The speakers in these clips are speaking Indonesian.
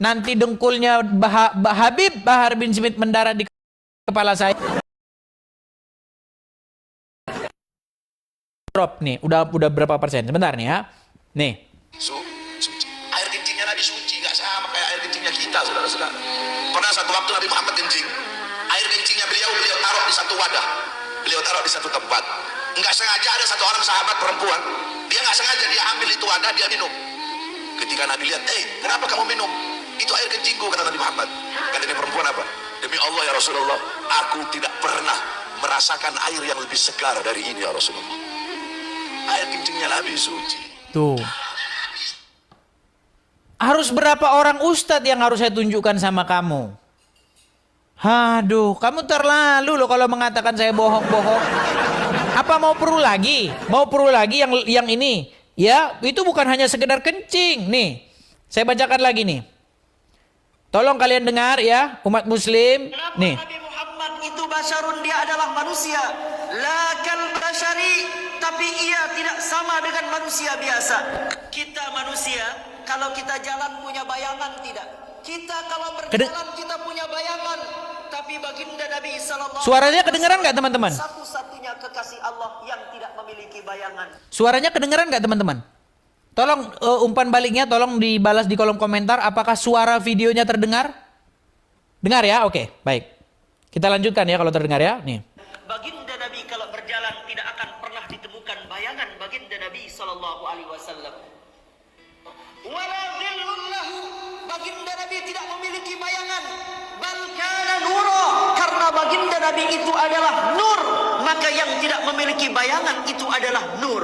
nanti dengkulnya Habib Bahar bin Smith mendarat di kepala saya. Drop nih, udah berapa persen? Sebentar nih ya. Nih. Suci. Air kencingnya Nabi suci, nggak sama kayak air kencingnya kita, saudara-saudara. Pernah satu waktu Nabi Muhammad kencing, air kencingnya beliau taruh di satu wadah, beliau taruh di satu tempat. Nggak sengaja ada satu orang sahabat perempuan, dia nggak sengaja dia ambil itu wadah, dia minum. Ketika Nabi lihat, kenapa kamu minum? Itu air kencingku, kata Nabi Muhammad. Kata dia perempuan apa? Demi Allah ya Rasulullah, aku tidak pernah merasakan air yang lebih segar dari ini ya Rasulullah. Air kencingnya Nabi suci. Tuh. Harus berapa orang ustadz yang harus saya tunjukkan sama kamu? Aduh, kamu terlalu loh kalau mengatakan saya bohong-bohong. Apa mau perlu lagi? Mau perlu lagi yang ini? Ya, itu bukan hanya sekedar kencing. Nih, saya bacakan lagi nih. Tolong kalian dengar ya, umat muslim. Kenapa Nih. Nabi Muhammad itu basyarun, dia adalah manusia. Lakal basyari, tapi ia tidak sama dengan manusia biasa. Kita manusia, kalau kita jalan punya bayangan tidak? Kita kalau berjalan kita punya bayangan. Tapi baginda Nabi sallallahu Suaranya kedengeran nggak teman-teman? Satu-satunya kekasih Allah yang tidak memiliki bayangan. Suaranya kedengeran nggak teman-teman? Tolong umpan baliknya, tolong dibalas di kolom komentar. Apakah suara videonya terdengar? Dengar ya? Oke, baik. Kita lanjutkan ya kalau terdengar ya. Nih. Baginda Nabi kalau berjalan tidak akan pernah ditemukan bayangan baginda Nabi sallallahu alaihi wasallam. Wala dhillun lahu, baginda Nabi tidak memiliki bayangan. Bal kana nura, karena baginda Nabi itu adalah nur, maka yang tidak memiliki bayangan itu adalah nur.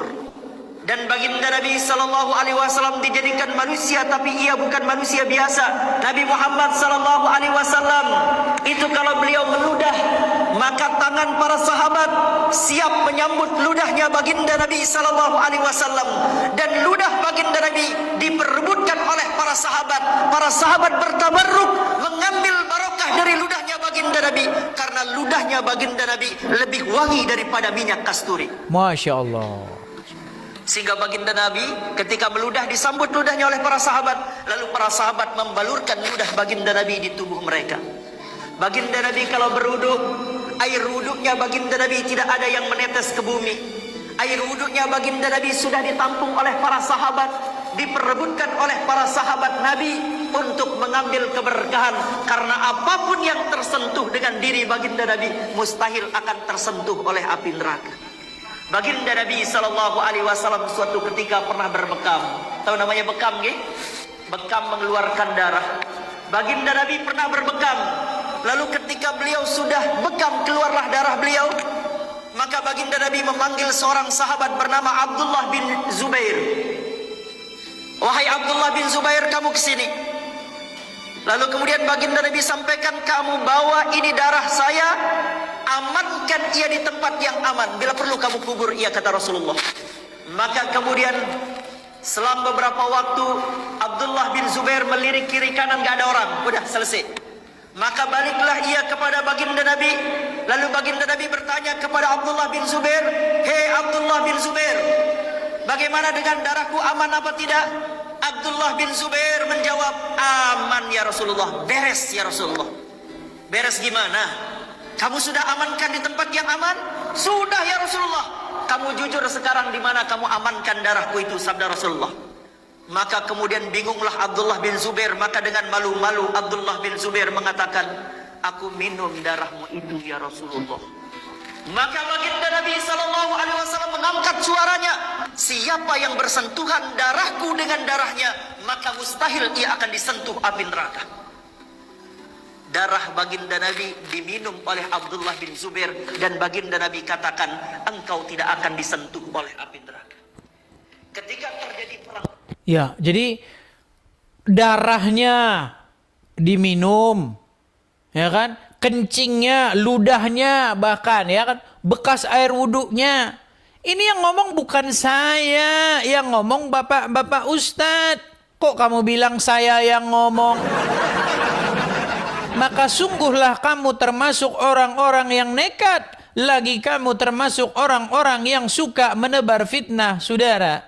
Dan baginda Nabi sallallahu alaihi wasallam dijadikan manusia, tapi ia bukan manusia biasa. Nabi Muhammad sallallahu alaihi wasallam itu kalau beliau meludah, maka tangan para sahabat siap menyambut ludahnya baginda Nabi sallallahu alaihi wasallam. Dan ludah baginda Nabi diperebutkan oleh para sahabat. Para sahabat bertabarruk mengambil barokah dari ludahnya baginda Nabi, karena ludahnya baginda Nabi lebih wangi daripada minyak kasturi. Masya Allah. Sehingga baginda Nabi ketika meludah disambut ludahnya oleh para sahabat. Lalu para sahabat membalurkan ludah baginda Nabi di tubuh mereka. Baginda Nabi kalau berwuduk, air wuduknya baginda Nabi tidak ada yang menetes ke bumi. Air wuduknya baginda Nabi sudah ditampung oleh para sahabat, diperebutkan oleh para sahabat Nabi untuk mengambil keberkahan. Karena apapun yang tersentuh dengan diri baginda Nabi mustahil akan tersentuh oleh api neraka. Baginda Nabi sallallahu alaihi wasallam suatu ketika pernah berbekam. Tahu namanya bekam nggih? Bekam mengeluarkan darah. Baginda Nabi pernah berbekam. Lalu ketika beliau sudah bekam keluarlah darah beliau, maka baginda Nabi memanggil seorang sahabat bernama Abdullah bin Zubair. Wahai Abdullah bin Zubair, kamu ke sini. Lalu kemudian baginda Nabi sampaikan, kamu bawa ini darah saya, amankan ia di tempat yang aman. Bila perlu kamu kubur ia, kata Rasulullah. Maka kemudian selang beberapa waktu Abdullah bin Zubair melirik kiri kanan, gak ada orang. Udah selesai. Maka baliklah ia kepada baginda Nabi. Lalu baginda Nabi bertanya kepada Abdullah bin Zubair, hei Abdullah bin Zubair, bagaimana dengan darahku, aman apa tidak? Abdullah bin Zubair menjawab, aman ya Rasulullah, beres ya Rasulullah. Beres gimana? Kamu sudah amankan di tempat yang aman? Sudah ya Rasulullah. Kamu jujur sekarang di mana kamu amankan darahku itu, sabda Rasulullah. Maka kemudian bingunglah Abdullah bin Zubair. Maka dengan malu-malu Abdullah bin Zubair mengatakan, aku minum darahmu itu ya Rasulullah. Maka baginda Nabi sallallahu alaihi wasallam mengangkat suaranya, siapa yang bersentuhan darahku dengan darahnya, maka mustahil ia akan disentuh api neraka. Darah baginda Nabi diminum oleh Abdullah bin Zubair, dan baginda Nabi katakan, engkau tidak akan disentuh oleh api neraka. Ketika terjadi perang, Ya, jadi darahnya diminum, ya kan? Kencingnya, ludahnya, bahkan ya kan, bekas air wuduknya. Ini yang ngomong bukan saya, yang ngomong bapak-bapak ustadz. Kok kamu bilang saya yang ngomong? Maka sungguhlah kamu termasuk orang-orang yang nekat. Lagi kamu termasuk orang-orang yang suka menebar fitnah, saudara.